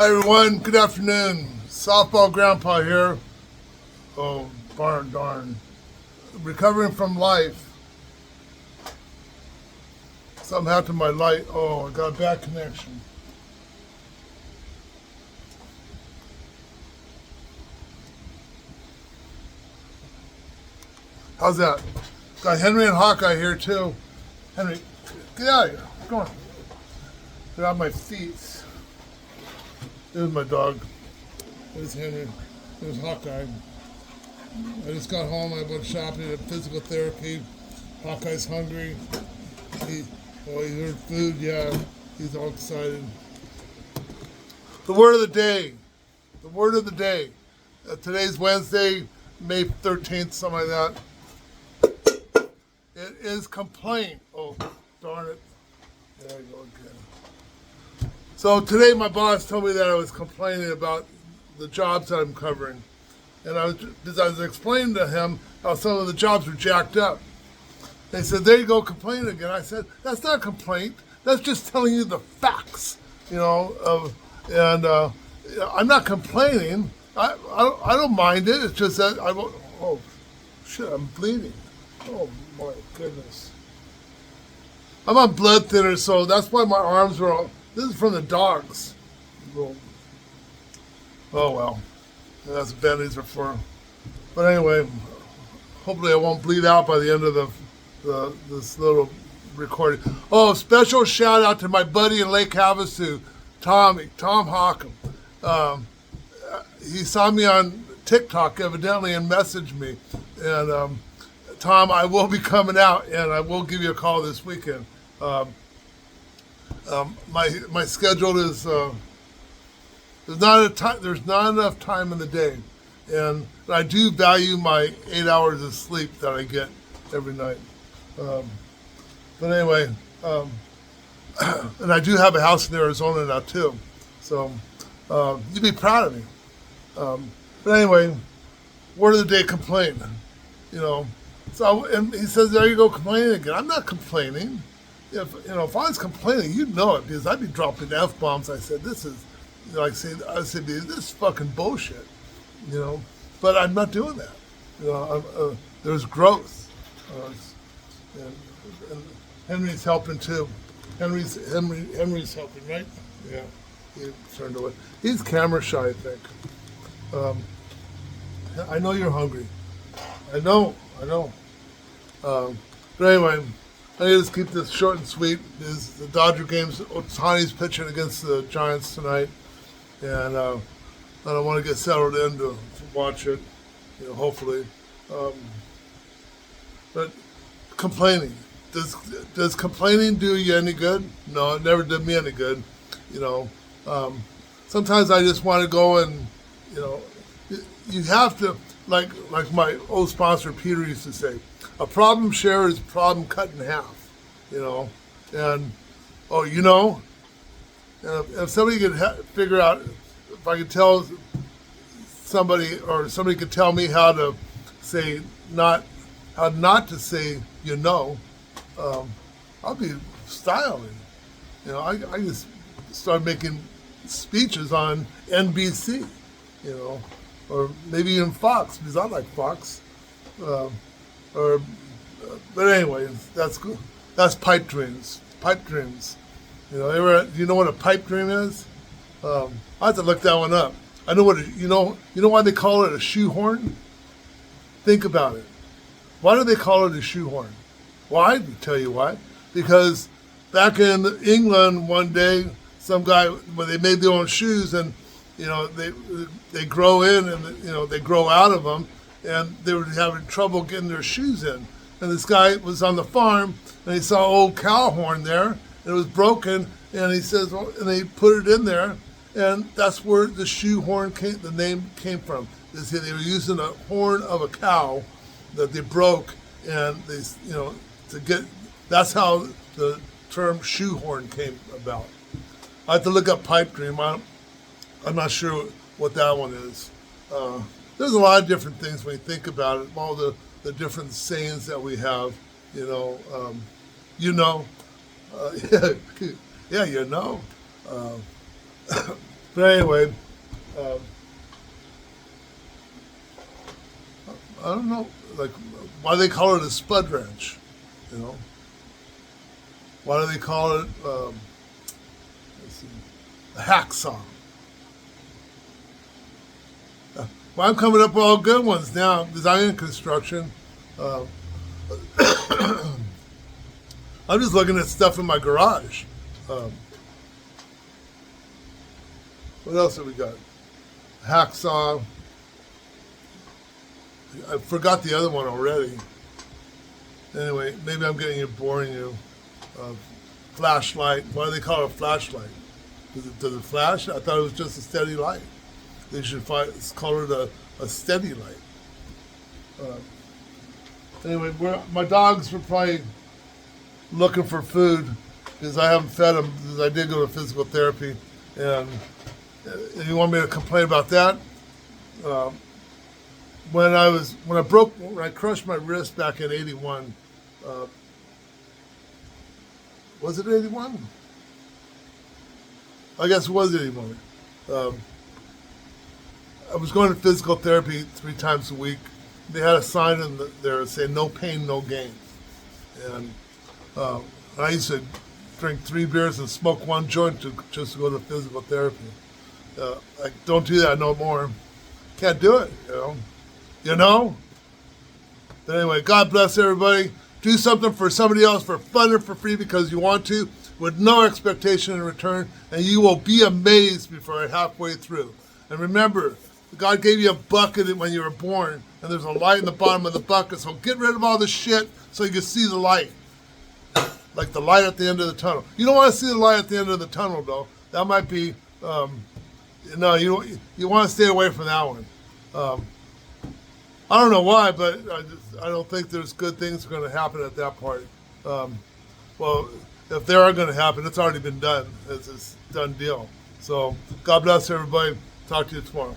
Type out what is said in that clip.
Hi everyone, good afternoon. Softball Grandpa here. Oh, darn. Recovering from life. Something happened to my light. Oh, I got a bad connection. How's that? Got Henry and Hawkeye here too. Henry, get out of here. Come on. Get out of my feet. There's my dog. There's Henry. There's Hawkeye. I just got home. I went shopping at physical therapy. Hawkeye's hungry. He heard food. Yeah, he's all excited. The word of the day. The word of the day. Today's Wednesday, May 13th, something like that. It is complaint. Oh, darn it. There I go again. So today my boss told me that I was complaining about the jobs that I'm covering. And I was explaining to him how some of the jobs were jacked up. They said, there you go, complaining again. I said, that's not a complaint. That's just telling you the facts, and I'm not complaining. I don't mind it. It's just that oh, shit, I'm bleeding. Oh, my goodness. I'm on blood thinner, so that's why my arms are all, this is from the dogs. Oh, well. That's what band-aids are for. But anyway, hopefully I won't bleed out by the end of this little recording. Oh, special shout out to my buddy in Lake Havasu, Tom Hockham. He saw me on TikTok evidently and messaged me. And Tom, I will be coming out and I will give you a call this weekend. My schedule is there's not enough time in the day, and I do value my 8 hours of sleep that I get every night. But anyway, and I do have a house in Arizona now too, so you'd be proud of me. But anyway, word of the day: complaint. So and he says, "There you go, complaining again." I'm not complaining. If I was complaining, you'd know it because I'd be dropping f-bombs. I said, "This is." I said, this is fucking bullshit, But I'm not doing that. There's growth, and Henry's helping too. Henry's helping, right? Yeah, he turned away. He's camera shy, I think. I know you're hungry. I know. But anyway, I just keep this short and sweet. Is the Dodger games? Ohtani's pitching against the Giants tonight. And I don't want to get settled in to watch it, hopefully. But complaining. Does complaining do you any good? No, it never did me any good. Sometimes I just want to go and, you have to, like my old sponsor Peter used to say, a problem share is a problem cut in half, And, if somebody could figure out, if I could tell somebody, or somebody could tell me how to say how not to say, I'll be styling. I just started making speeches on NBC, or maybe even Fox, because I like Fox. But anyway, that's good. That's pipe dreams. Pipe dreams. Do you know what a pipe dream is? I have to look that one up. I know you know why they call it a shoehorn? Think about it. Why do they call it a shoehorn? Well, I can tell you why. Because back in England one day, some guy, when they made their own shoes, and they grow in, and they grow out of them, and they were having trouble getting their shoes in. And this guy was on the farm, and he saw an old cow horn there, and it was broken, and he says, well, and they put it in there, and that's where the shoehorn the name came from. They were using a horn of a cow that they broke, and that's how the term shoehorn came about. I have to look up pipe dream. I'm not sure what that one is. There's a lot of different things when you think about it, all the different sayings that we have, yeah, But anyway, um, I don't know, like, why they call it a spud wrench, you know? Why do they call it let's see, a hacksaw? Well, I'm coming up with all good ones now because I'm in construction. Uh, I'm just looking at stuff in my garage. Um, what else have we got? Hacksaw. I forgot the other one already. Anyway, maybe I'm getting you boring you. Uh, Flashlight. Why do they call it a flashlight? Does it flash? I thought it was just a steady light. They should call it a steady light. Uh, anyway, my dogs were probably looking for food because I haven't fed them because I did go to physical therapy. And if you want me to complain about that, uh, when I crushed my wrist back in '81, uh, was it '81? I guess it was '81. Um, I was going to physical therapy 3 times a week. They had a sign there saying "No pain, no gain," and uh, I used to drink 3 beers and smoke 1 joint just to go to physical therapy. I don't do that no more. Can't do it, you know. You know? But anyway, God bless everybody. Do something for somebody else for fun or for free because you want to, with no expectation in return, and you will be amazed before halfway through. And remember, God gave you a bucket when you were born, and there's a light in the bottom of the bucket, so get rid of all the shit so you can see the light. Like the light at the end of the tunnel. You don't want to see the light at the end of the tunnel, though. That might be, no, you want to stay away from that one. I don't know why, but I don't think there's good things going to happen at that part. Well, if they are going to happen, it's already been done. It's a done deal. So God bless everybody. Talk to you tomorrow.